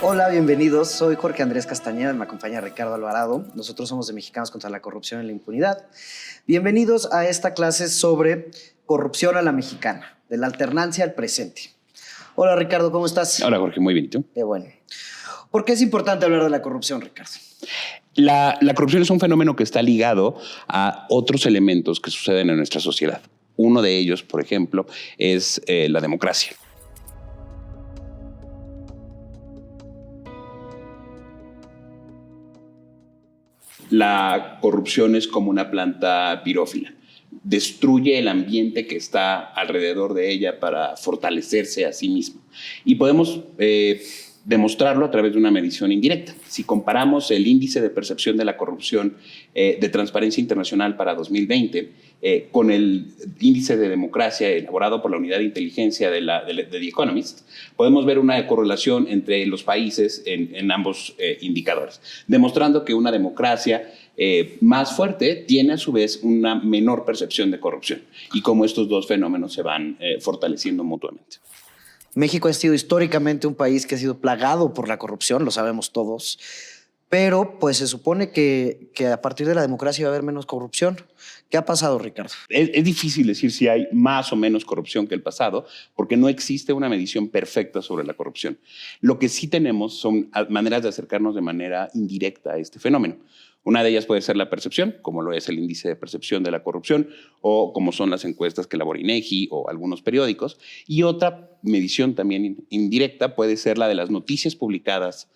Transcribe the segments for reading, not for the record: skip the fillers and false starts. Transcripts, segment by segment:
Hola, bienvenidos. Soy Jorge Andrés Castañeda, me acompaña Ricardo Alvarado. Nosotros somos de Mexicanos contra la Corrupción y la Impunidad. Bienvenidos a esta clase sobre corrupción a la mexicana, de la alternancia al presente. Hola, Ricardo, ¿cómo estás? Hola, Jorge, muy bien. ¿Y tú? Qué bueno. ¿Por qué es importante hablar de la corrupción, Ricardo? La corrupción es un fenómeno que está ligado a otros elementos que suceden en nuestra sociedad. Uno de ellos, por ejemplo, es la democracia. La corrupción es como una planta pirófila. Destruye el ambiente que está alrededor de ella para fortalecerse a sí mismo. Y podemos demostrarlo a través de una medición indirecta. Si comparamos el índice de percepción de la corrupción de Transparencia Internacional para 2020 con el índice de democracia elaborado por la Unidad de Inteligencia de The Economist, podemos ver una correlación entre los países en ambos indicadores, demostrando que una democracia más fuerte tiene a su vez una menor percepción de corrupción y cómo estos dos fenómenos se van fortaleciendo mutuamente. México ha sido históricamente un país que ha sido plagado por la corrupción, lo sabemos todos, pero pues se supone que a partir de la democracia va a haber menos corrupción. ¿Qué ha pasado, Ricardo? Es difícil decir si hay más o menos corrupción que el pasado, porque no existe una medición perfecta sobre la corrupción. Lo que sí tenemos son maneras de acercarnos de manera indirecta a este fenómeno. Una de ellas puede ser la percepción, como lo es el índice de percepción de la corrupción, o como son las encuestas que elabora INEGI o algunos periódicos. Y otra medición también indirecta puede ser la de las noticias publicadas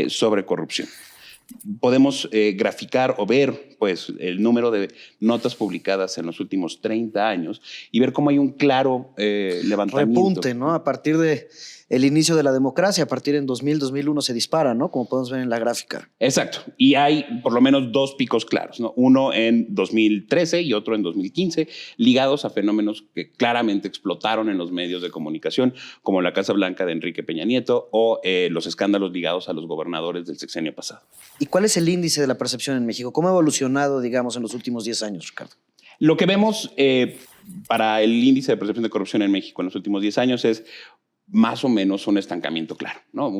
sobre corrupción. Podemos graficar o ver pues, el número de notas publicadas en los últimos 30 años y ver cómo hay un claro levantamiento. Repunte, ¿no? A partir de el inicio de la democracia, a partir en 2000, 2001 se dispara, ¿no? Como podemos ver en la gráfica. Exacto. Y hay por lo menos dos picos claros, ¿no? Uno en 2013 y otro en 2015, ligados a fenómenos que claramente explotaron en los medios de comunicación, como la Casa Blanca de Enrique Peña Nieto o los escándalos ligados a los gobernadores del sexenio pasado. ¿Y cuál es el índice de la percepción en México? ¿Cómo ha evolucionado, digamos, en los últimos 10 años, Ricardo? Lo que vemos para el índice de percepción de corrupción en México en los últimos 10 años es más o menos un estancamiento claro, ¿no?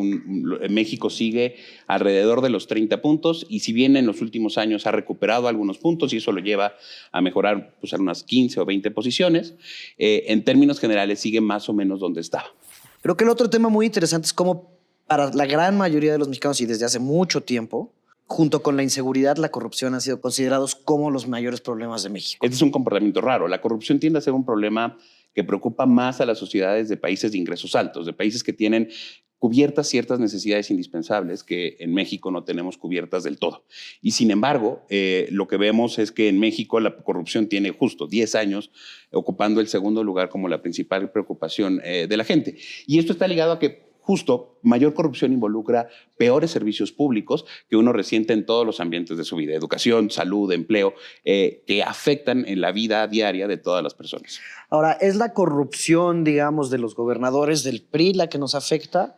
México sigue alrededor de los 30 puntos y si bien en los últimos años ha recuperado algunos puntos y eso lo lleva a mejorar pues, a unas 15 o 20 posiciones, en términos generales sigue más o menos donde estaba. Creo que el otro tema muy interesante es cómo para la gran mayoría de los mexicanos y desde hace mucho tiempo, junto con la inseguridad, la corrupción han sido considerados como los mayores problemas de México. Este es un comportamiento raro. La corrupción tiende a ser un problema que preocupa más a las sociedades de países de ingresos altos, de países que tienen cubiertas ciertas necesidades indispensables que en México no tenemos cubiertas del todo. Y sin embargo, lo que vemos es que en México la corrupción tiene justo 10 años ocupando el segundo lugar como la principal preocupación de la gente. Y esto está ligado a que justo mayor corrupción involucra peores servicios públicos que uno resiente en todos los ambientes de su vida, educación, salud, empleo, que afectan en la vida diaria de todas las personas. Ahora, ¿es la corrupción, digamos, de los gobernadores del PRI la que nos afecta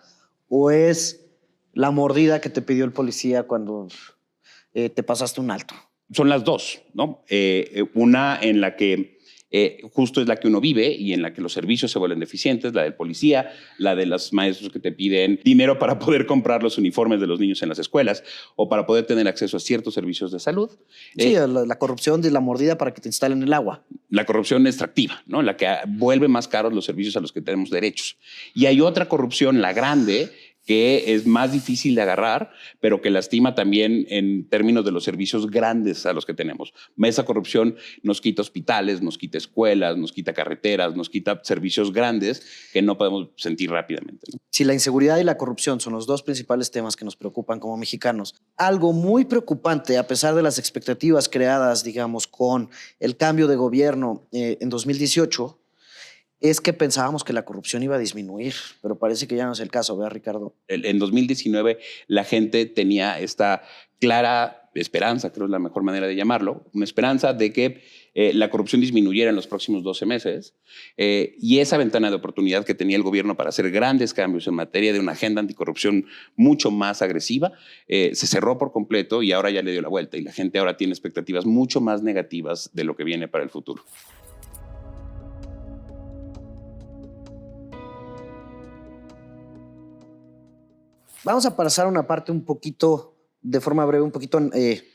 o es la mordida que te pidió el policía cuando te pasaste un alto? Son las dos, ¿no? Una en la que justo es la que uno vive y en la que los servicios se vuelven deficientes, la del policía, la de los maestros que te piden dinero para poder comprar los uniformes de los niños en las escuelas o para poder tener acceso a ciertos servicios de salud. Sí, la corrupción de la mordida para que te instalen el agua. La corrupción extractiva, ¿no? La que vuelve más caros los servicios a los que tenemos derechos. Y hay otra corrupción, la grande, que es más difícil de agarrar, pero que lastima también en términos de los servicios grandes a los que tenemos. Esa corrupción nos quita hospitales, nos quita escuelas, nos quita carreteras, nos quita servicios grandes que no podemos sentir rápidamente, ¿no? Si la inseguridad y la corrupción son los dos principales temas que nos preocupan como mexicanos, algo muy preocupante, a pesar de las expectativas creadas, digamos, con el cambio de gobierno en 2018, es que pensábamos que la corrupción iba a disminuir, pero parece que ya no es el caso, ¿verdad, Ricardo? En 2019 la gente tenía esta clara esperanza, creo es la mejor manera de llamarlo, una esperanza de que la corrupción disminuyera en los próximos 12 meses y esa ventana de oportunidad que tenía el gobierno para hacer grandes cambios en materia de una agenda anticorrupción mucho más agresiva se cerró por completo y ahora ya le dio la vuelta y la gente ahora tiene expectativas mucho más negativas de lo que viene para el futuro. Vamos a pasar a una parte un poquito, de forma breve, un poquito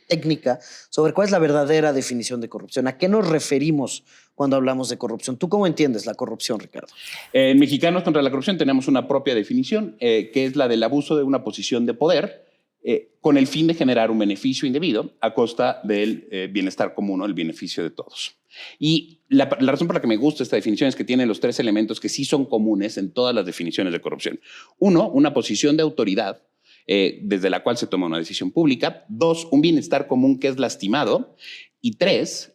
técnica, sobre cuál es la verdadera definición de corrupción. ¿A qué nos referimos cuando hablamos de corrupción? ¿Tú cómo entiendes la corrupción, Ricardo? En Mexicanos contra la Corrupción tenemos una propia definición, que es la del abuso de una posición de poder con el fin de generar un beneficio indebido a costa del bienestar común o el beneficio de todos. Y la razón por la que me gusta esta definición es que tiene los 3 elementos que sí son comunes en todas las definiciones de corrupción. 1, una posición de autoridad desde la cual se toma una decisión pública. 2, un bienestar común que es lastimado. Y 3,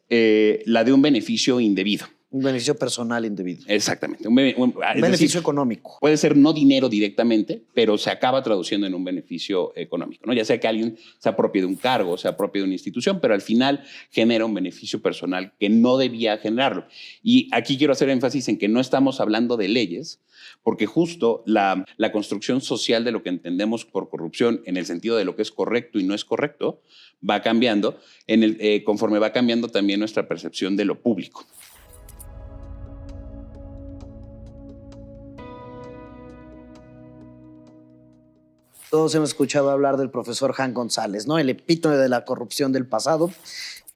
la de un beneficio indebido. Un beneficio personal indebido. Exactamente. Un beneficio económico. Puede ser no dinero directamente, pero se acaba traduciendo en un beneficio económico, ¿no? Ya sea que alguien se apropie de un cargo, se apropie de una institución, pero al final genera un beneficio personal que no debía generarlo. Y aquí quiero hacer énfasis en que no estamos hablando de leyes, porque justo la construcción social de lo que entendemos por corrupción en el sentido de lo que es correcto y no es correcto va cambiando conforme va cambiando también nuestra percepción de lo público. Todos hemos escuchado hablar del profesor Hank González, ¿no? El epítome de la corrupción del pasado,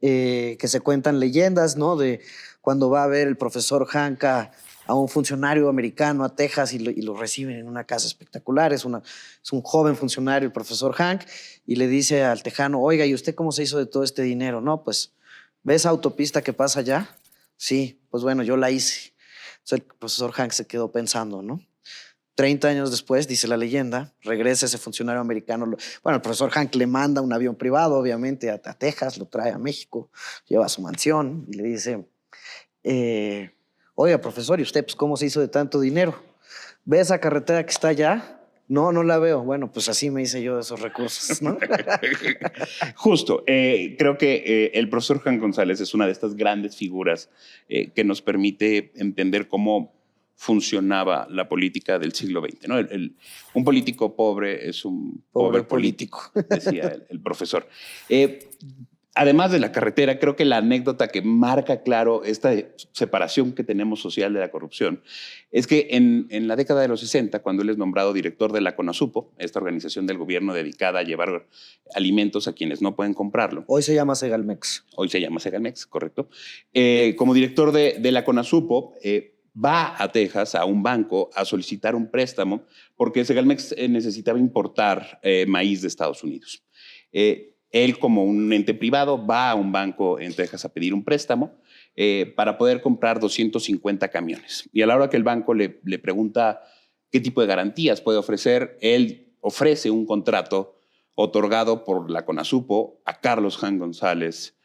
que se cuentan leyendas, ¿no? De cuando va a ver el profesor Hank a un funcionario americano a Texas y lo reciben en una casa espectacular. Es un joven funcionario, el profesor Hank, y le dice al tejano, oiga, ¿y usted cómo se hizo de todo este dinero? No, pues, ¿ves esa autopista que pasa allá? Sí, pues bueno, yo la hice. Entonces el profesor Hank se quedó pensando, ¿no? 30 años después, dice la leyenda, regresa ese funcionario americano. Bueno, el profesor Hank le manda un avión privado, obviamente, a Texas, lo trae a México, lleva a su mansión y le dice, oiga, profesor, ¿y usted pues, cómo se hizo de tanto dinero? ¿Ve esa carretera que está allá? No, no la veo. Bueno, pues así me hice yo de esos recursos, ¿no? Justo. Creo que el profesor Hank González es una de estas grandes figuras que nos permite entender cómo funcionaba la política del siglo XX, ¿no? Un político pobre es un pobre político, decía el profesor. Además de la carretera, creo que la anécdota que marca claro esta separación que tenemos social de la corrupción es que en la década de los 60, cuando él es nombrado director de la CONASUPO, esta organización del gobierno dedicada a llevar alimentos a quienes no pueden comprarlo. Hoy se llama Segalmex. Hoy se llama Segalmex, correcto. Como director de la CONASUPO, va a Texas, a un banco, a solicitar un préstamo porque Segalmex necesitaba importar maíz de Estados Unidos. Él, como un ente privado, va a un banco en Texas a pedir un préstamo para poder comprar 250 camiones. Y a la hora que el banco le pregunta qué tipo de garantías puede ofrecer, él ofrece un contrato otorgado por la CONASUPO a Carlos Hank González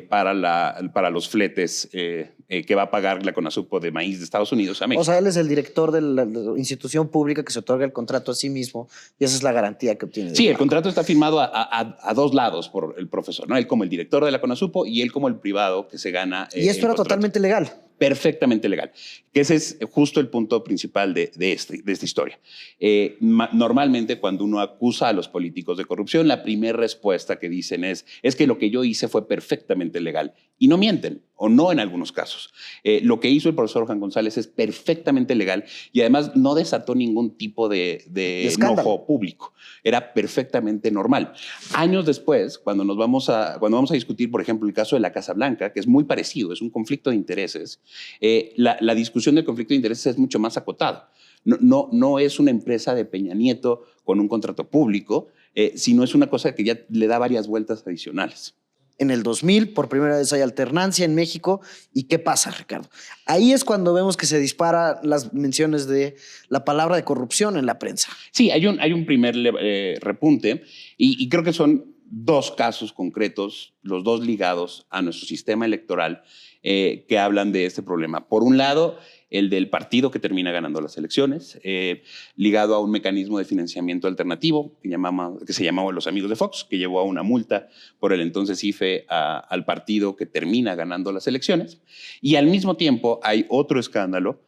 para los fletes que va a pagar la CONASUPO de maíz de Estados Unidos a México. O sea, él es el director de la institución pública que se otorga el contrato a sí mismo y esa es la garantía que obtiene. Sí, el contrato está firmado a dos lados por el profesor, ¿no? Él como el director de la CONASUPO y él como el privado que se gana. Y esto era totalmente legal. Perfectamente legal. Que ese es justo el punto principal de esta historia. Normalmente cuando uno acusa a los políticos de corrupción, la primera respuesta que dicen es que lo que yo hice fue perfectamente legal. Y no mienten, o no en algunos casos. Lo que hizo el profesor Hank González es perfectamente legal y además no desató ningún tipo de enojo público. Era perfectamente normal. Años después, cuando vamos a discutir, por ejemplo, el caso de la Casa Blanca, que es muy parecido, es un conflicto de intereses, la discusión del conflicto de intereses es mucho más acotada. No es una empresa de Peña Nieto con un contrato público, sino es una cosa que ya le da varias vueltas adicionales. En el 2000, por primera vez hay alternancia en México. ¿Y qué pasa, Ricardo? Ahí es cuando vemos que se disparan las menciones de la palabra de corrupción en la prensa. Sí, hay un primer repunte y creo que son dos casos concretos, los dos ligados a nuestro sistema electoral, que hablan de este problema. Por un lado, el del partido que termina ganando las elecciones, ligado a un mecanismo de financiamiento alternativo que se llamaba Los Amigos de Fox, que llevó a una multa por el entonces IFE al partido que termina ganando las elecciones. Y al mismo tiempo hay otro escándalo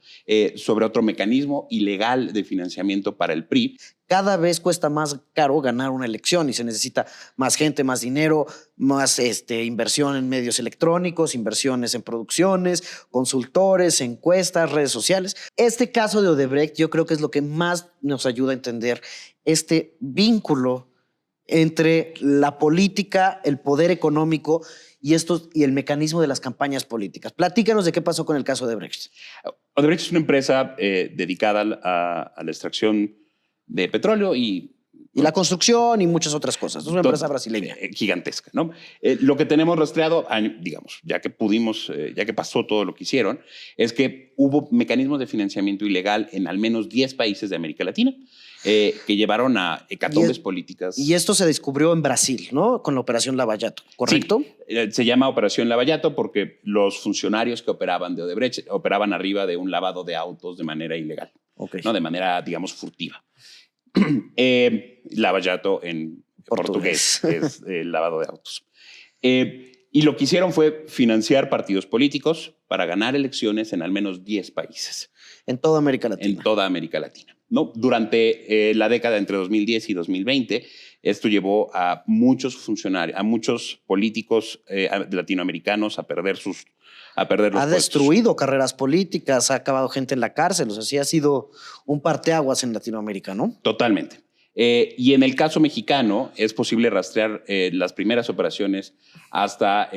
sobre otro mecanismo ilegal de financiamiento para el PRI. Cada vez cuesta más caro ganar una elección y se necesita más gente, más dinero, más inversión en medios electrónicos, inversiones en producciones, consultores, encuestas, redes sociales. Este caso de Odebrecht yo creo que es lo que más nos ayuda a entender este vínculo entre la política, el poder económico y el mecanismo de las campañas políticas. Platícanos de qué pasó con el caso de Odebrecht. Odebrecht es una empresa dedicada a la extracción de petróleo y la construcción y muchas otras cosas. Es una empresa brasileña. Gigantesca, ¿no? Lo que tenemos rastreado, digamos, ya que ya que pasó todo lo que hicieron, es que hubo mecanismos de financiamiento ilegal en al menos 10 países de América Latina que llevaron a hecatombes políticas. Y esto se descubrió en Brasil, ¿no? Con la Operación Lavallato, ¿correcto? Sí, se llama Operación Lavallato porque los funcionarios que operaban de Odebrecht operaban arriba de un lavado de autos de manera ilegal, ¿no? De manera, digamos, furtiva. Lavallato en portugués es el lavado de autos. Y lo que hicieron fue financiar partidos políticos para ganar elecciones en al menos 10 países. En toda América Latina. En toda América Latina, ¿no? Durante la década entre 2010 y 2020, esto llevó a muchos funcionarios, a muchos políticos latinoamericanos a perder los puestos. Ha destruido carreras políticas, ha acabado gente en la cárcel. O sea, sí ha sido un parteaguas en Latinoamérica, ¿no? Totalmente. Y en el caso mexicano es posible rastrear las primeras operaciones hasta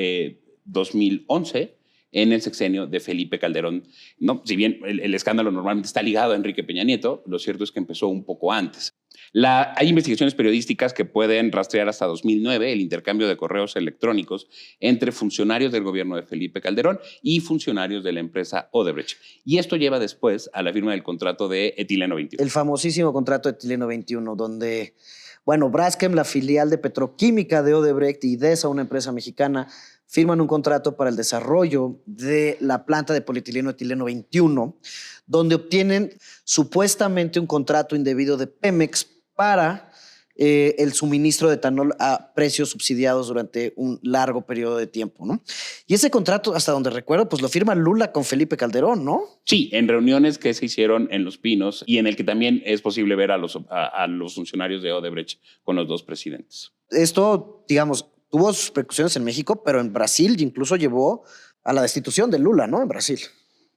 2011 en el sexenio de Felipe Calderón. No, si bien el escándalo normalmente está ligado a Enrique Peña Nieto, lo cierto es que empezó un poco antes. Hay investigaciones periodísticas que pueden rastrear hasta 2009 el intercambio de correos electrónicos entre funcionarios del gobierno de Felipe Calderón y funcionarios de la empresa Odebrecht. Y esto lleva después a la firma del contrato de Etileno 21. El famosísimo contrato de Etileno 21, donde, bueno, Braskem, la filial de petroquímica de Odebrecht, y DESA, una empresa mexicana, firman un contrato para el desarrollo de la planta de polietileno etileno 21, donde obtienen supuestamente un contrato indebido de Pemex para el suministro de etanol a precios subsidiados durante un largo periodo de tiempo, ¿no? Y ese contrato, hasta donde recuerdo, pues lo firma Lula con Felipe Calderón, ¿no? Sí, en reuniones que se hicieron en Los Pinos y en el que también es posible ver a los funcionarios de Odebrecht con los dos presidentes. Esto, digamos, tuvo sus repercusiones en México, pero en Brasil incluso llevó a la destitución de Lula, ¿no? En Brasil.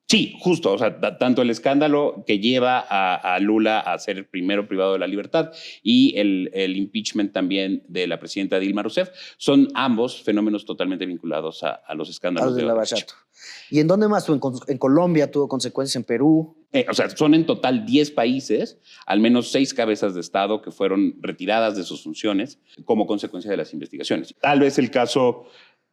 Sí, justo. O sea, tanto el escándalo que lleva a Lula a ser el primero privado de la libertad y el impeachment también de la presidenta Dilma Rousseff son ambos fenómenos totalmente vinculados a los escándalos de Lavallato. ¿Y en dónde más? En Colombia tuvo consecuencias, en Perú. O sea, son en total 10 países, al menos 6 cabezas de Estado que fueron retiradas de sus funciones como consecuencia de las investigaciones. Tal vez el caso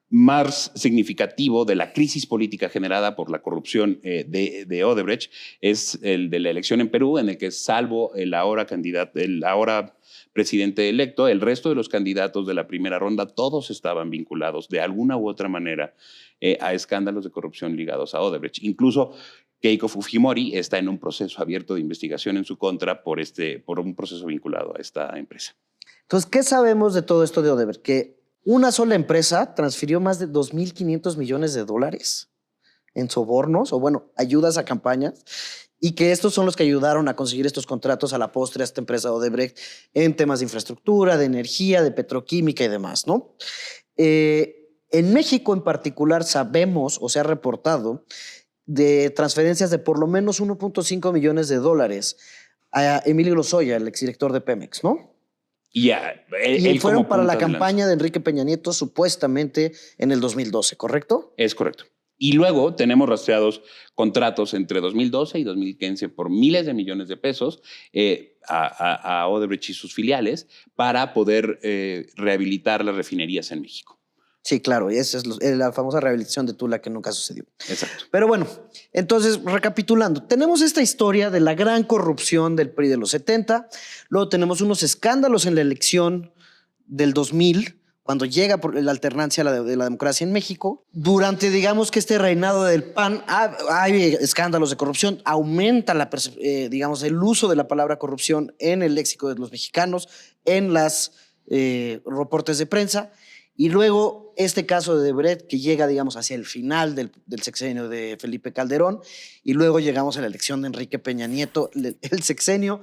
más significativo de la crisis política generada por la corrupción de Odebrecht es el de la elección en Perú, en el que salvo el ahora presidente electo, el resto de los candidatos de la primera ronda, todos estaban vinculados de alguna u otra manera a escándalos de corrupción ligados a Odebrecht. Incluso Keiko Fujimori está en un proceso abierto de investigación en su contra por un proceso vinculado a esta empresa. Entonces, ¿qué sabemos de todo esto de Odebrecht? Que una sola empresa transfirió más de 2.500 millones de dólares en sobornos o, bueno, ayudas a campañas, y que estos son los que ayudaron a conseguir estos contratos a la postre a esta empresa Odebrecht en temas de infraestructura, de energía, de petroquímica y demás, ¿no? En México en particular sabemos o se ha reportado de transferencias de por lo menos 1.5 millones de dólares a Emilio Lozoya, el exdirector de Pemex, ¿no? Y fueron para la campaña de Enrique Peña Nieto supuestamente en el 2012, ¿correcto? Es correcto. Y luego tenemos rastreados contratos entre 2012 y 2015 por miles de millones de pesos a Odebrecht y sus filiales para poder rehabilitar las refinerías en México. Sí, claro, y esa es la famosa rehabilitación de Tula que nunca sucedió. Exacto. Pero bueno, entonces, recapitulando, tenemos esta historia de la gran corrupción del PRI de los 70, luego tenemos unos escándalos en la elección del 2000, cuando llega por la alternancia de la democracia en México. Durante, digamos, que este reinado del PAN, hay escándalos de corrupción, aumenta digamos, el uso de la palabra corrupción en el léxico de los mexicanos, en los reportes de prensa. Y luego este caso de Odebrecht que llega, digamos, hacia el final del sexenio de Felipe Calderón, y luego llegamos a la elección de Enrique Peña Nieto, el sexenio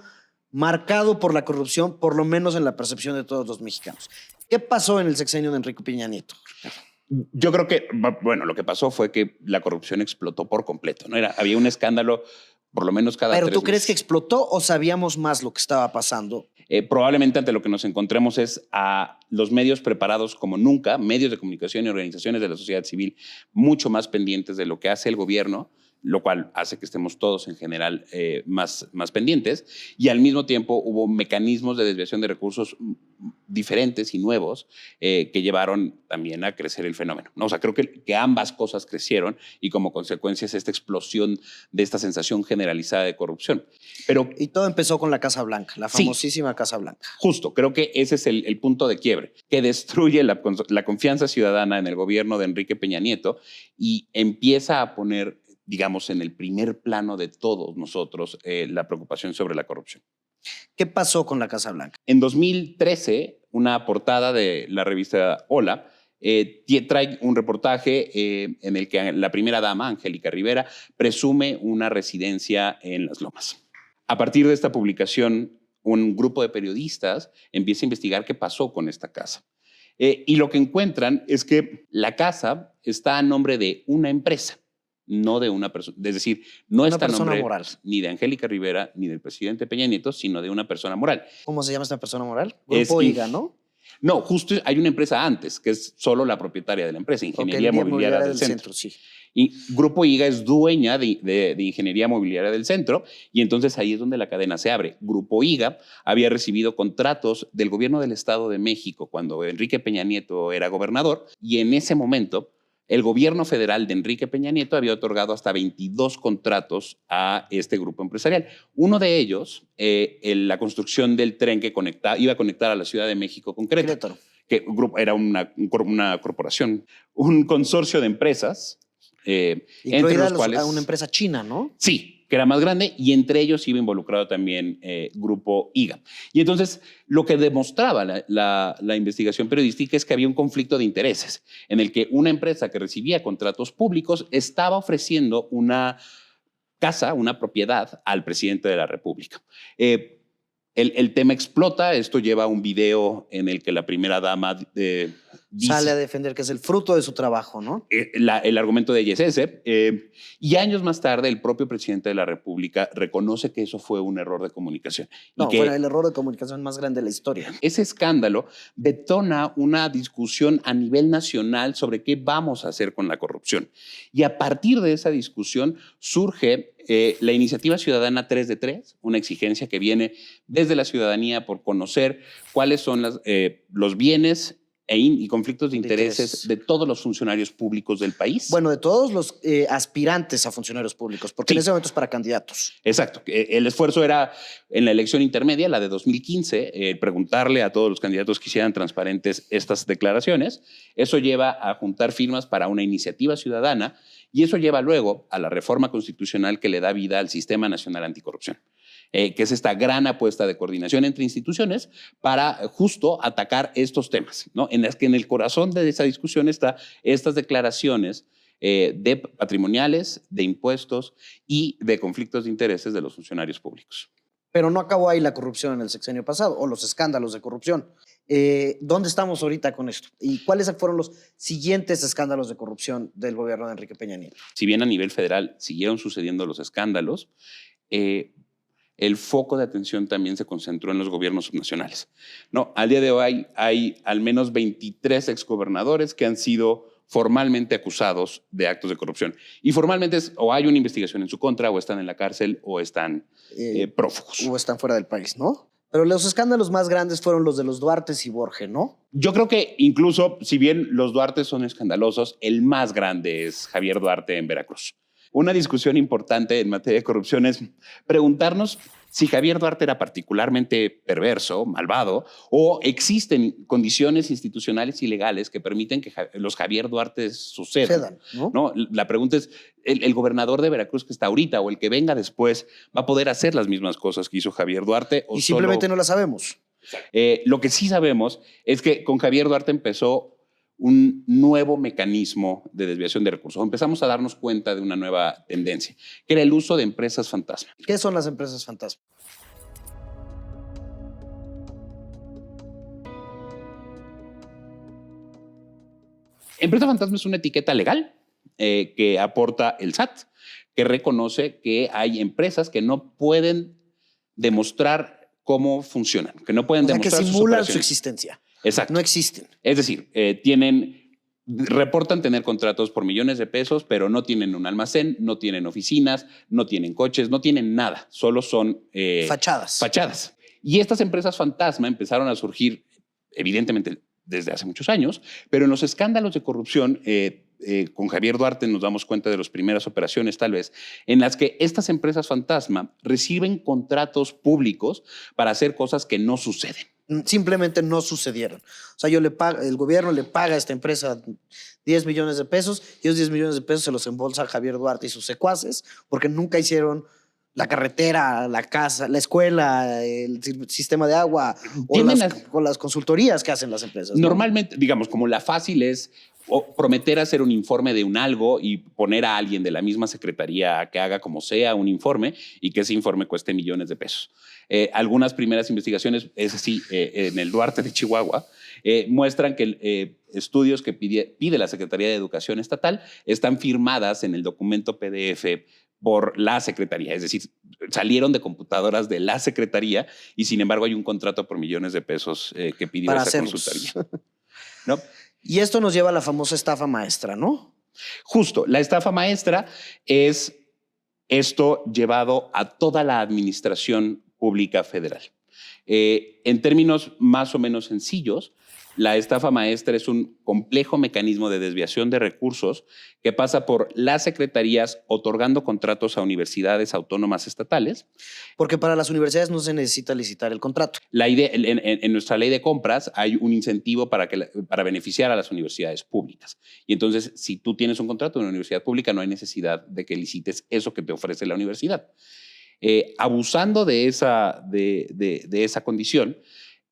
marcado por la corrupción, por lo menos en la percepción de todos los mexicanos. ¿Qué pasó en el sexenio de Enrique Peña Nieto? Yo creo que, bueno, lo que pasó fue que la corrupción explotó por completo, ¿no? Había un escándalo por lo menos cada ¿Pero 3 tú crees meses. que explotó o sabíamos más lo que estaba pasando? Probablemente ante lo que nos encontremos es a los medios preparados como nunca, medios de comunicación y organizaciones de la sociedad civil mucho más pendientes de lo que hace el gobierno, lo cual hace que estemos todos en general más pendientes, y al mismo tiempo hubo mecanismos de desviación de recursos diferentes y nuevos que llevaron también a crecer el fenómeno, ¿no? O sea, creo que ambas cosas crecieron y como consecuencia es esta explosión de esta sensación generalizada de corrupción. Pero, y todo empezó con la Casa Blanca, la famosísima sí, Casa Blanca. Justo, creo que ese es el punto de quiebre, que destruye la confianza ciudadana en el gobierno de Enrique Peña Nieto y empieza a poner, digamos, en el primer plano de todos nosotros la preocupación sobre la corrupción. ¿Qué pasó con la Casa Blanca? En 2013, una portada de la revista Hola trae un reportaje en el que la primera dama, Angélica Rivera, presume una residencia en Las Lomas. A partir de esta publicación, un grupo de periodistas empieza a investigar qué pasó con esta casa. Y lo que encuentran es que la casa está a nombre de una empresa, no de una persona. Es decir, no está a nombre moral. Ni de Angélica Rivera ni del presidente Peña Nieto, sino de una persona moral. ¿Cómo se llama esta persona moral? Grupo IGA, ¿no? No, justo hay una empresa antes, que es solo la propietaria de la empresa, Ingeniería Mobiliaria del Centro. Sí. Y Grupo IGA es dueña de Ingeniería Mobiliaria del Centro, y entonces ahí es donde la cadena se abre. Grupo IGA había recibido contratos del gobierno del Estado de México cuando Enrique Peña Nieto era gobernador, y en ese momento el gobierno federal de Enrique Peña Nieto había otorgado hasta 22 contratos a este grupo empresarial. Uno de ellos, la construcción del tren que iba a conectar a la Ciudad de México con Querétaro, que era una corporación, un consorcio de empresas, entre los cuales a una empresa china, ¿no? Sí, que era más grande, y entre ellos iba involucrado también Grupo IGA. Y entonces lo que demostraba la investigación periodística es que había un conflicto de intereses en el que una empresa que recibía contratos públicos estaba ofreciendo una casa, una propiedad al presidente de la República. El tema explota, esto lleva a un video en el que la primera dama sale a defender que es el fruto de su trabajo, ¿no? El argumento de ella es ese. Y años más tarde, el propio presidente de la República reconoce que eso fue un error de comunicación. No, fue el error de comunicación más grande de la historia. Ese escándalo detona una discusión a nivel nacional sobre qué vamos a hacer con la corrupción. Y a partir de esa discusión surge la iniciativa ciudadana 3 de 3, una exigencia que viene desde la ciudadanía por conocer cuáles son los bienes y conflictos de intereses de todos los funcionarios públicos del país. Bueno, de todos los aspirantes a funcionarios públicos, porque sí, en ese momento es para candidatos. Exacto. El esfuerzo era en la elección intermedia, la de 2015, preguntarle a todos los candidatos que hicieran transparentes estas declaraciones. Eso lleva a juntar firmas para una iniciativa ciudadana y eso lleva luego a la reforma constitucional que le da vida al Sistema Nacional Anticorrupción. Que es esta gran apuesta de coordinación entre instituciones para justo atacar estos temas, ¿no? En las que en el corazón de esa discusión están estas declaraciones de patrimoniales, de impuestos y de conflictos de intereses de los funcionarios públicos. Pero no acabó ahí la corrupción en el sexenio pasado, o los escándalos de corrupción. ¿Dónde estamos ahorita con esto? ¿Y cuáles fueron los siguientes escándalos de corrupción del gobierno de Enrique Peña Nieto? Si bien a nivel federal siguieron sucediendo los escándalos, el foco de atención también se concentró en los gobiernos subnacionales. No, al día de hoy hay al menos 23 exgobernadores que han sido formalmente acusados de actos de corrupción. Y formalmente o hay una investigación en su contra, o están en la cárcel, o están prófugos. O están fuera del país, ¿no? Pero los escándalos más grandes fueron los de los Duartes y Borge, ¿no? Yo creo que incluso, si bien los Duartes son escandalosos, el más grande es Javier Duarte en Veracruz. Una discusión importante en materia de corrupción es preguntarnos si Javier Duarte era particularmente perverso, malvado, o existen condiciones institucionales y legales que permiten que los Javier Duarte sucedan. ¿No? La pregunta es, ¿el gobernador de Veracruz que está ahorita o el que venga después va a poder hacer las mismas cosas que hizo Javier Duarte? Y simplemente no las sabemos. Lo que sí sabemos es que con Javier Duarte empezó un nuevo mecanismo de desviación de recursos. Empezamos a darnos cuenta de una nueva tendencia, que era el uso de empresas fantasma. ¿Qué son las empresas fantasma? Empresa fantasma es una etiqueta legal que aporta el SAT, que reconoce que hay empresas que no pueden demostrar cómo funcionan, que no pueden demostrar que sus simulan su operaciones. existencia. Exacto. No existen. Es decir, reportan tener contratos por millones de pesos, pero no tienen un almacén, no tienen oficinas, no tienen coches, no tienen nada, solo son fachadas. Y estas empresas fantasma empezaron a surgir, evidentemente, desde hace muchos años, pero en los escándalos de corrupción, con Javier Duarte nos damos cuenta de las primeras operaciones, tal vez, en las que estas empresas fantasma reciben contratos públicos para hacer cosas que no suceden. Simplemente no sucedieron. O sea, el gobierno le paga a esta empresa 10 millones de pesos y esos 10 millones de pesos se los embolsa Javier Duarte y sus secuaces porque nunca hicieron la carretera, la casa, la escuela, el sistema de agua o las consultorías que hacen las empresas, ¿no? Normalmente, digamos, como la fácil es prometer hacer un informe de un algo y poner a alguien de la misma secretaría que haga como sea un informe y que ese informe cueste millones de pesos. Algunas primeras investigaciones, es así, en el Duarte de Chihuahua, muestran que estudios que pide la Secretaría de Educación Estatal están firmadas en el documento PDF por la Secretaría, es decir, salieron de computadoras de la Secretaría y sin embargo hay un contrato por millones de pesos que pidió para esa hacerlos. consultoría, ¿no? Y esto nos lleva a la famosa estafa maestra, ¿no? Justo, la estafa maestra es esto llevado a toda la administración pública federal. En términos más o menos sencillos, la estafa maestra es un complejo mecanismo de desviación de recursos que pasa por las secretarías otorgando contratos a universidades autónomas estatales. Porque para las universidades no se necesita licitar el contrato. La idea, en nuestra ley de compras hay un incentivo para beneficiar a las universidades públicas. Y entonces, si tú tienes un contrato en una universidad pública, no hay necesidad de que licites eso que te ofrece la universidad. Abusando de esa condición,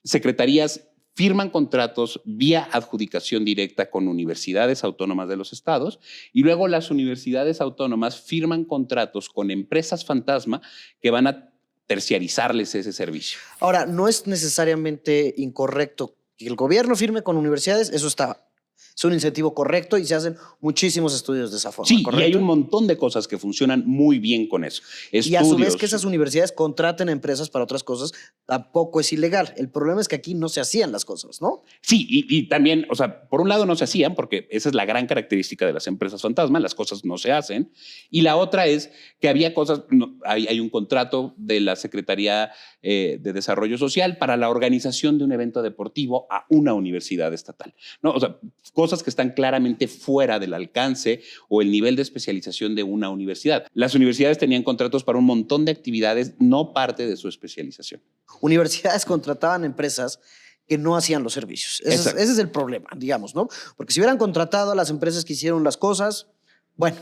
secretarías firman contratos vía adjudicación directa con universidades autónomas de los estados y luego las universidades autónomas firman contratos con empresas fantasma que van a terciarizarles ese servicio. Ahora, no es necesariamente incorrecto que el gobierno firme con universidades, eso es un incentivo correcto y se hacen muchísimos estudios de esa forma. Sí, ¿correcto? Y hay un montón de cosas que funcionan muy bien con eso. Y a su vez que esas universidades contraten a empresas para otras cosas, tampoco es ilegal. El problema es que aquí no se hacían las cosas, ¿no? Sí, y también, o sea, por un lado no se hacían, porque esa es la gran característica de las empresas fantasma, las cosas no se hacen. Y la otra es que había cosas, hay un contrato de la Secretaría de Desarrollo Social para la organización de un evento deportivo a una universidad estatal, ¿no? O sea, cosas que están claramente fuera del alcance o el nivel de especialización de una universidad. Las universidades tenían contratos para un montón de actividades, no parte de su especialización. Universidades contrataban empresas que no hacían los servicios. Ese es el problema, digamos, ¿no? Porque si hubieran contratado a las empresas que hicieron las cosas, bueno.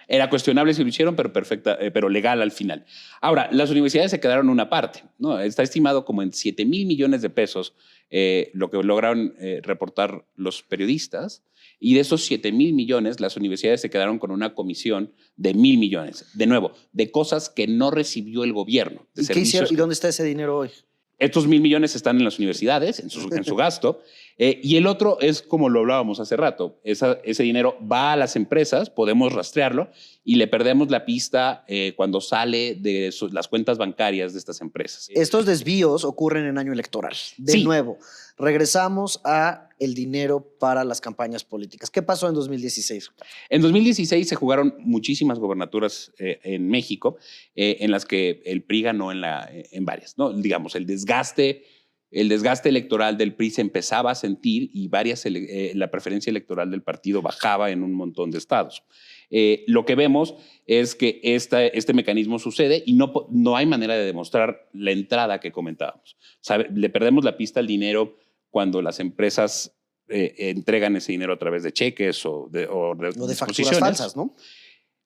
Era cuestionable si lo hicieron, pero legal al final. Ahora, las universidades se quedaron una parte, ¿no? Está estimado como en 7,000 millones de pesos lo que lograron reportar los periodistas. Y de esos 7,000 millones, las universidades se quedaron con una comisión de 1,000 millones. De nuevo, de cosas que no recibió el gobierno. ¿Y qué hicieron? ¿Y dónde está ese dinero hoy? Estos 1,000 millones están en las universidades, en su gasto. Y el otro es como lo hablábamos hace rato. Ese dinero va a las empresas, podemos rastrearlo y le perdemos la pista cuando sale de las cuentas bancarias de estas empresas. Estos desvíos ocurren en año electoral. De nuevo, regresamos a el dinero para las campañas políticas. ¿Qué pasó en 2016? En 2016 se jugaron muchísimas gobernaturas en México, en las que el PRI ganó en varias, ¿no? Digamos, el desgaste electoral del PRI se empezaba a sentir y la preferencia electoral del partido bajaba en un montón de estados. Lo que vemos es que este mecanismo sucede y no hay manera de demostrar la entrada que comentábamos. O sea, le perdemos la pista al dinero cuando las empresas entregan ese dinero a través de cheques o de facturas falsas, ¿no?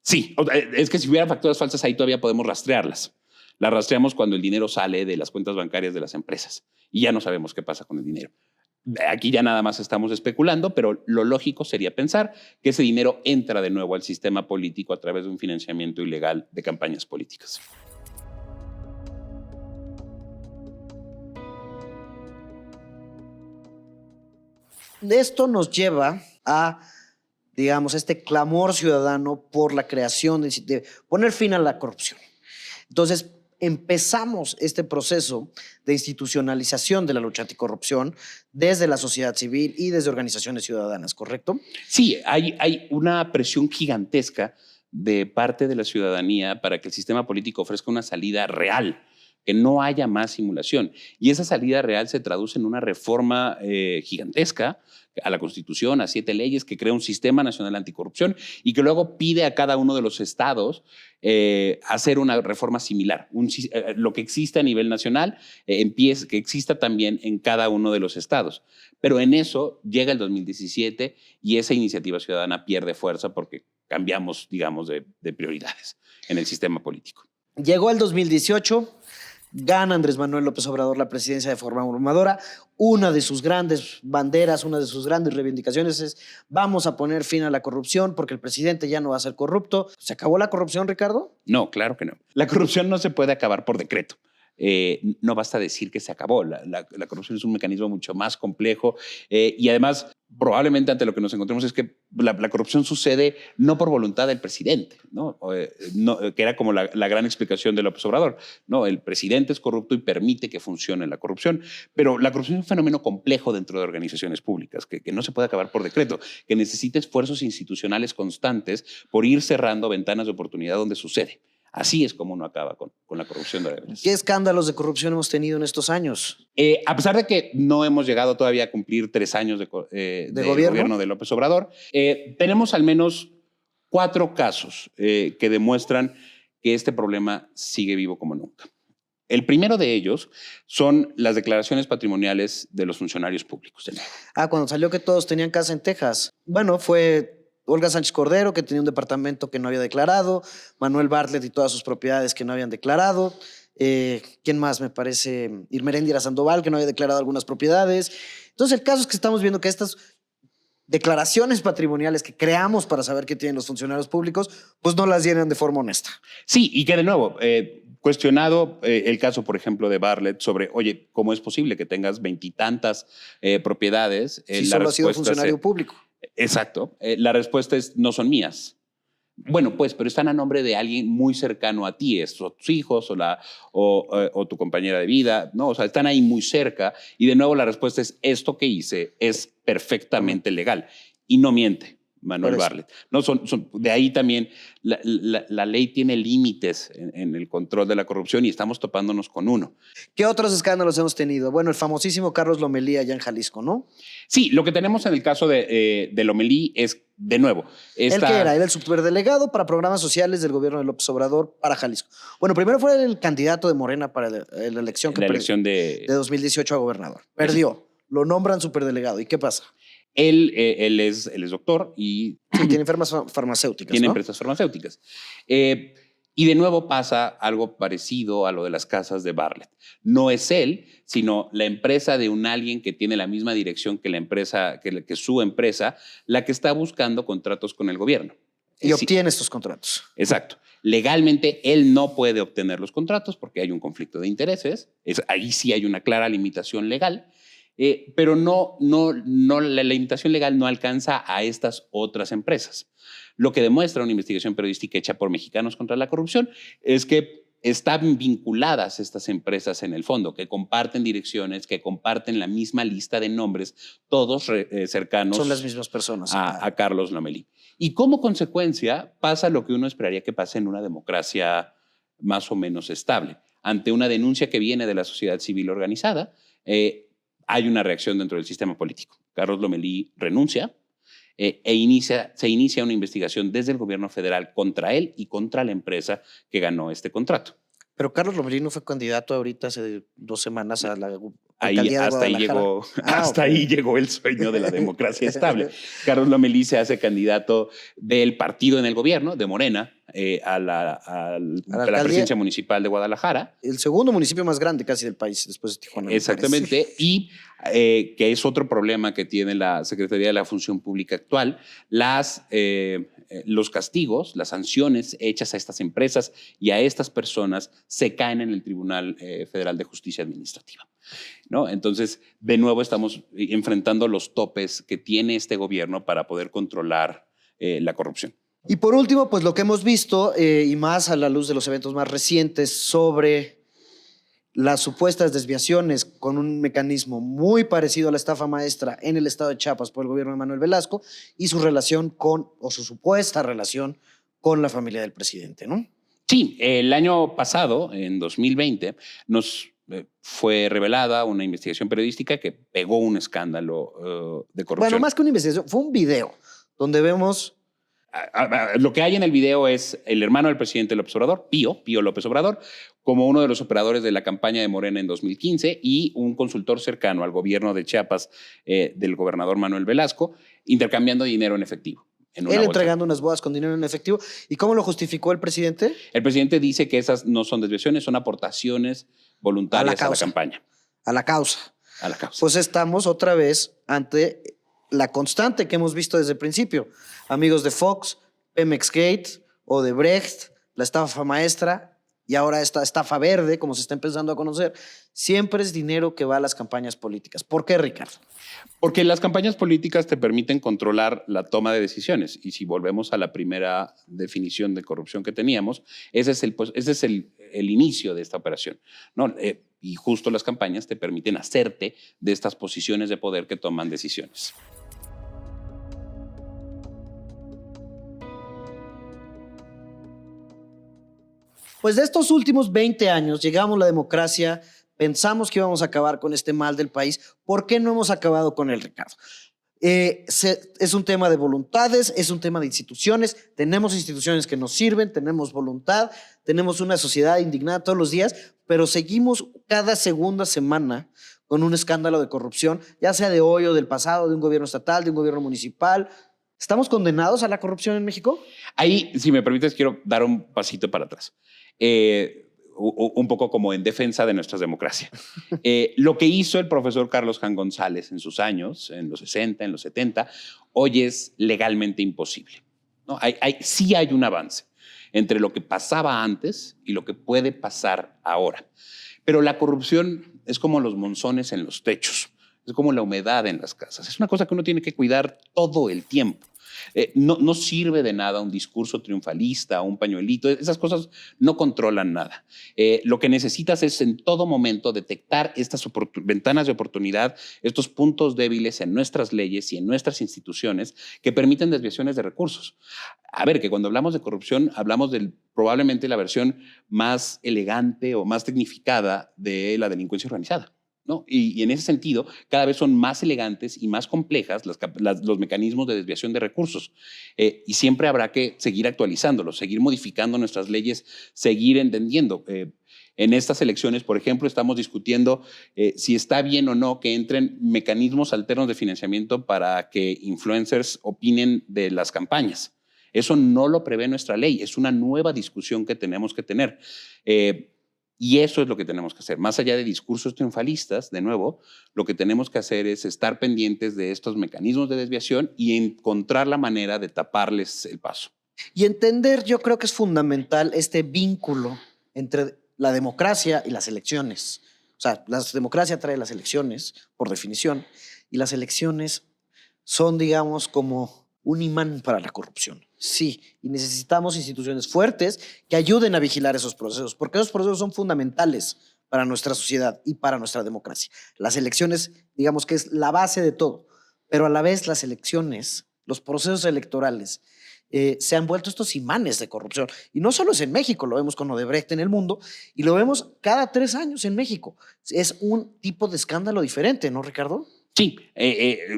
Sí, es que si hubiera facturas falsas ahí todavía podemos rastrearlas. Las rastreamos cuando el dinero sale de las cuentas bancarias de las empresas y ya no sabemos qué pasa con el dinero. Aquí ya nada más estamos especulando, pero lo lógico sería pensar que ese dinero entra de nuevo al sistema político a través de un financiamiento ilegal de campañas políticas. Esto nos lleva a digamos, este clamor ciudadano por la creación de poner fin a la corrupción. Entonces, empezamos este proceso de institucionalización de la lucha anticorrupción desde la sociedad civil y desde organizaciones ciudadanas, ¿correcto? Sí, hay una presión gigantesca de parte de la ciudadanía para que el sistema político ofrezca una salida real, que no haya más simulación. Y esa salida real se traduce en una reforma gigantesca a la Constitución, a 7 leyes, que crea un sistema nacional anticorrupción y que luego pide a cada uno de los estados hacer una reforma similar. Lo que existe a nivel nacional, que exista también en cada uno de los estados. Pero en eso llega el 2017 y esa iniciativa ciudadana pierde fuerza porque cambiamos, digamos, de prioridades en el sistema político. Llegó el 2018, gana Andrés Manuel López Obrador la presidencia de forma abrumadora. Una de sus grandes banderas, una de sus grandes reivindicaciones es: vamos a poner fin a la corrupción porque el presidente ya no va a ser corrupto. ¿Se acabó la corrupción, Ricardo? No, claro que no. La corrupción no se puede acabar por decreto. No basta decir que se acabó. La corrupción es un mecanismo mucho más complejo y además probablemente ante lo que nos encontramos es que la corrupción sucede no por voluntad del presidente, ¿no? Que era como la gran explicación de López Obrador. No, el presidente es corrupto y permite que funcione la corrupción, pero la corrupción es un fenómeno complejo dentro de organizaciones públicas que no se puede acabar por decreto, que necesita esfuerzos institucionales constantes por ir cerrando ventanas de oportunidad donde sucede. Así es como uno acaba con la corrupción de veras. ¿Qué escándalos de corrupción hemos tenido en estos años? A pesar de que no hemos llegado todavía a cumplir 3 años de gobierno de López Obrador, tenemos al menos 4 casos que demuestran que este problema sigue vivo como nunca. El primero de ellos son las declaraciones patrimoniales de los funcionarios públicos. Cuando salió que todos tenían casa en Texas. Bueno, fue Olga Sánchez Cordero, que tenía un departamento que no había declarado, Manuel Bartlett y todas sus propiedades que no habían declarado. ¿Quién más? Me parece Irmeréndira Sandoval, que no había declarado algunas propiedades. Entonces, el caso es que estamos viendo que estas declaraciones patrimoniales que creamos para saber qué tienen los funcionarios públicos, pues no las llenan de forma honesta. Sí, y que de nuevo, cuestionado el caso, por ejemplo, de Bartlett sobre, oye, ¿cómo es posible que tengas 20 y tantas propiedades? Si solo ha sido funcionario público. Exacto. La respuesta es: no son mías. Bueno, pues, pero están a nombre de alguien muy cercano a ti, o tus hijos o tu compañera de vida, ¿no? O sea, están ahí muy cerca. Y de nuevo la respuesta es: esto que hice es perfectamente legal. Y no miente Manuel Bartlett. No, de ahí también la ley tiene límites en el control de la corrupción y estamos topándonos con uno. ¿Qué otros escándalos hemos tenido? Bueno, el famosísimo Carlos Lomelí allá en Jalisco, ¿no? Sí, lo que tenemos en el caso de Lomelí es, de nuevo... ¿Él qué era? Era el superdelegado para programas sociales del gobierno de López Obrador para Jalisco. Bueno, primero fue el candidato de Morena para la elección, de 2018 a gobernador. Perdió. Lo nombran superdelegado. ¿Y qué pasa? Él es doctor y... Sí, tiene firmas farmacéuticas, Tiene ¿no? empresas farmacéuticas. Y de nuevo pasa algo parecido a lo de las casas de Bartlett. No es él, sino la empresa de alguien que tiene la misma dirección que la empresa, que su empresa, la que está buscando contratos con el gobierno. Y obtiene estos contratos. Exacto. Legalmente él no puede obtener los contratos porque hay un conflicto de intereses. Ahí sí hay una clara limitación legal. Pero la limitación legal no alcanza a estas otras empresas. Lo que demuestra una investigación periodística hecha por Mexicanos contra la Corrupción es que están vinculadas estas empresas en el fondo, que comparten direcciones, que comparten la misma lista de nombres, todos cercanos. Son las mismas personas. A Carlos Lomelí. Y como consecuencia pasa lo que uno esperaría que pase en una democracia más o menos estable. Ante una denuncia que viene de la sociedad civil organizada, hay una reacción dentro del sistema político. Carlos Lomelí renuncia se inicia una investigación desde el gobierno federal contra él y contra la empresa que ganó este contrato. Pero Carlos Lomelí no fue candidato ahorita hace 2 semanas a la alcaldía de Guadalajara. Hasta ahí llegó el sueño de la democracia estable. Carlos Lomelí se hace candidato del partido en el gobierno, de Morena, a la presidencia municipal de Guadalajara. El segundo municipio más grande casi del país, después de Tijuana. Exactamente. Y que es otro problema que tiene la Secretaría de la Función Pública actual, los castigos, las sanciones hechas a estas empresas y a estas personas se caen en el Tribunal Federal de Justicia Administrativa, ¿no? Entonces, de nuevo estamos enfrentando los topes que tiene este gobierno para poder controlar la corrupción. Y por último, pues lo que hemos visto, y más a la luz de los eventos más recientes sobre las supuestas desviaciones con un mecanismo muy parecido a la estafa maestra en el estado de Chiapas por el gobierno de Manuel Velasco y su relación con, o su supuesta relación con la familia del presidente, ¿no? Sí, el año pasado, en 2020, nos fue revelada una investigación periodística que pegó un escándalo de corrupción. Bueno, más que una investigación, fue un video donde vemos... Lo que hay en el video es el hermano del presidente López Obrador, Pío López Obrador, como uno de los operadores de la campaña de Morena en 2015 y un consultor cercano al gobierno de Chiapas del gobernador Manuel Velasco, intercambiando dinero en efectivo. Él entregando unas bodas con dinero en efectivo. ¿Y cómo lo justificó el presidente? El presidente dice que esas no son desviaciones, son aportaciones voluntarias a la campaña. A la causa. A la causa. Pues estamos otra vez ante la constante que hemos visto desde el principio. Amigos de Fox, Pemex Gate, Odebrecht, la estafa maestra y ahora esta estafa verde, como se está empezando a conocer. Siempre es dinero que va a las campañas políticas. ¿Por qué, Ricardo? Porque las campañas políticas te permiten controlar la toma de decisiones. Y si volvemos a la primera definición de corrupción que teníamos, ese es el inicio de esta operación, ¿no? Y justo las campañas te permiten hacerte de estas posiciones de poder que toman decisiones. Pues de estos últimos 20 años llegamos a la democracia, pensamos que íbamos a acabar con este mal del país. ¿Por qué no hemos acabado con él, Ricardo? Es un tema de voluntades, es un tema de instituciones. Tenemos instituciones que nos sirven, tenemos voluntad, tenemos una sociedad indignada todos los días, pero seguimos cada segunda semana con un escándalo de corrupción, ya sea de hoy o del pasado, de un gobierno estatal, de un gobierno municipal. ¿Estamos condenados a la corrupción en México? Ahí, si me permites, quiero dar un pasito para atrás. Un poco como en defensa de nuestra democracia. Lo que hizo el profesor Carlos Jan González en sus años, en los 60, en los 70, hoy es legalmente imposible, ¿no? Sí hay un avance entre lo que pasaba antes y lo que puede pasar ahora. Pero la corrupción es como los monzones en los techos, es como la humedad en las casas. Es una cosa que uno tiene que cuidar todo el tiempo. No sirve de nada un discurso triunfalista, un pañuelito, esas cosas no controlan nada. Lo que necesitas es en todo momento detectar estas ventanas de oportunidad, estos puntos débiles en nuestras leyes y en nuestras instituciones que permiten desviaciones de recursos. A ver, que cuando hablamos de corrupción hablamos de probablemente la versión más elegante o más tecnificada de la delincuencia organizada, ¿no? Y en ese sentido, cada vez son más elegantes y más complejas los mecanismos de desviación de recursos. Y siempre habrá que seguir actualizándolos, seguir modificando nuestras leyes, seguir entendiendo. En estas elecciones, por ejemplo, estamos discutiendo si está bien o no que entren mecanismos alternos de financiamiento para que influencers opinen de las campañas. Eso no lo prevé nuestra ley, es una nueva discusión que tenemos que tener. Y eso es lo que tenemos que hacer. Más allá de discursos triunfalistas, de nuevo, lo que tenemos que hacer es estar pendientes de estos mecanismos de desviación y encontrar la manera de taparles el paso. Y entender, yo creo que es fundamental este vínculo entre la democracia y las elecciones. O sea, la democracia trae las elecciones, por definición, y las elecciones son, digamos, como un imán para la corrupción. Sí, y necesitamos instituciones fuertes que ayuden a vigilar esos procesos, porque esos procesos son fundamentales para nuestra sociedad y para nuestra democracia. Las elecciones, digamos que es la base de todo, pero a la vez las elecciones, los procesos electorales, se han vuelto estos imanes de corrupción. Y no solo es en México, lo vemos con Odebrecht en el mundo y lo vemos cada 3 años en México. Es un tipo de escándalo diferente, ¿no, Ricardo? Sí,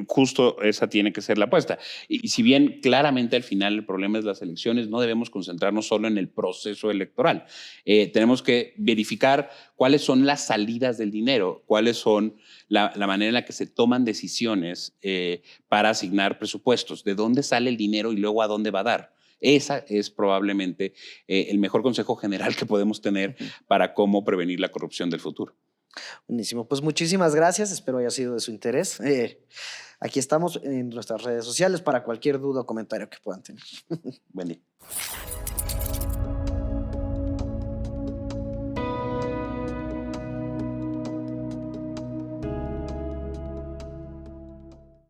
justo esa tiene que ser la apuesta. Y si bien claramente al final el problema es las elecciones, no debemos concentrarnos solo en el proceso electoral. Tenemos que verificar cuáles son las salidas del dinero, cuáles son la manera en la que se toman decisiones para asignar presupuestos, de dónde sale el dinero y luego a dónde va a dar. Esa es probablemente el mejor consejo general que podemos tener para cómo prevenir la corrupción del futuro. Buenísimo, pues muchísimas gracias, espero haya sido de su interés. Aquí estamos en nuestras redes sociales para cualquier duda o comentario que puedan tener. Buen día.